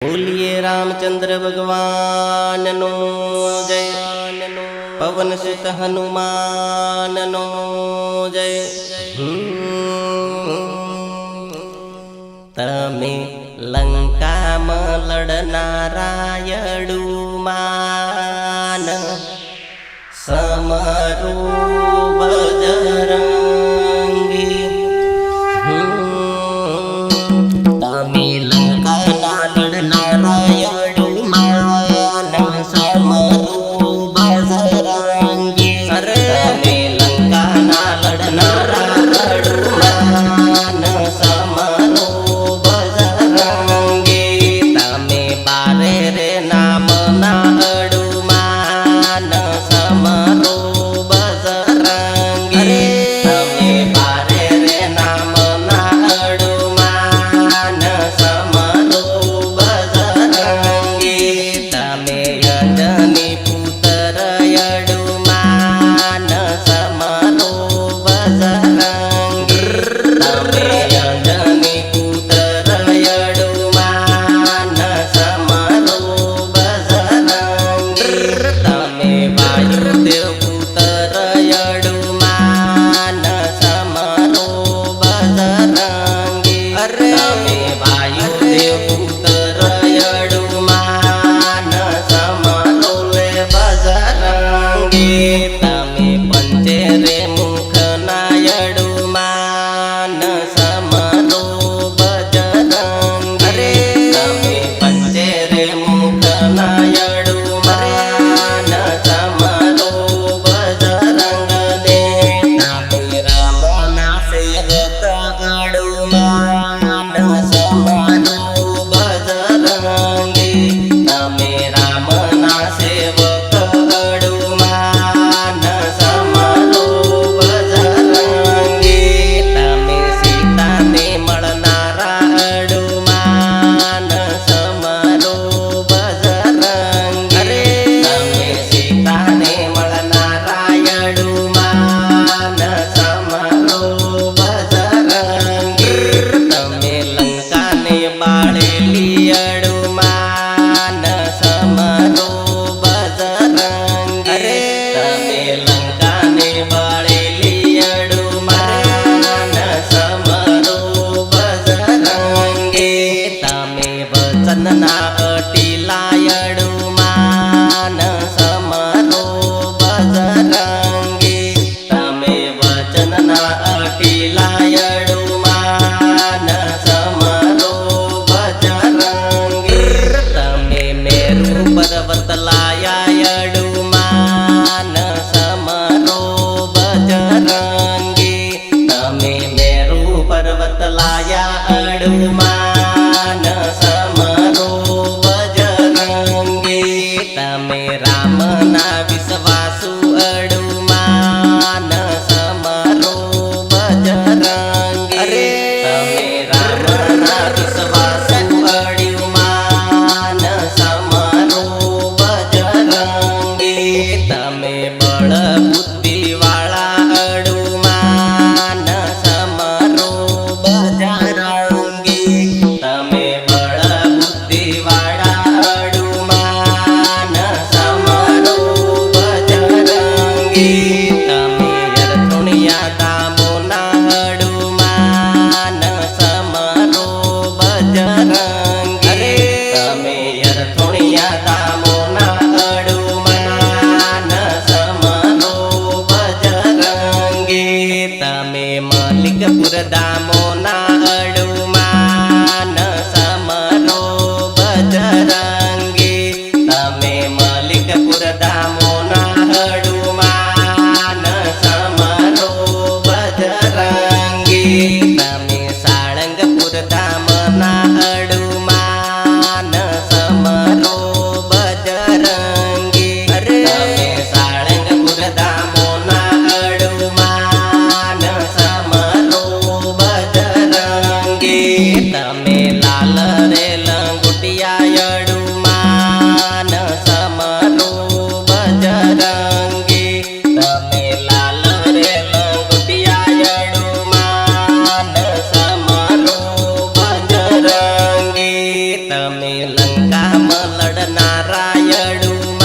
बोलिए रामचंद्र भगवान नो जय। पवन सुत हनुमान नो जय। तमे लंका में लड़नारायणु मान समरो बजरंगी। तमे लंका लड़नारायणु मान समरो बजरंगी। तमे लंका लड़नारायणु मान समरो बजरंगी। तमे बारे रे नाम ना अडुमान समरो बजरंगी। तमे बारे रे नाम ना अडुमान समरो बजरंगी। तमे अंजनी पुत्र अडुमान समरो बजरंगी। तमे अंजनी पुत्र अडुमान समरो बजरंगी। तमे वायुदेव पुत्र अडुमान समरो बजरंगी। तमे वायुदेव पुत्र अडुमान समरो बजरंगी। तमे पंचेरे मुख नायडुमान समरो बजरंगी। तमे पंचेरे मुख नायडुमान समरो बजरंगी। तमे राम ना सेवक अडुमान समरो बजरंगी। तमे राम ना सेवक अडुमान समरो बजरंगी। तमे सीता ने मळनारा अडुमान समरो बजरंगी। तमे सीता ने मळनारा अडुमान समरो बजरंगी। तमे लंका ने बाळेली अडुमान समरो बजरंगी। तमे लंका ने बाळेली अडुमान समरो बजरंगी। तमे वचन ना अटीला अडुमान समरो बजरंगी। तमे वचन ना अटीला अडुमान समरो बजरंगी। तमे मेरु पर्वत लाया अडुमान समरो बजरंगी। तमे मेरु पर्वत लाया अडुमान समरो बजरंगी। કામ લડનારા યડું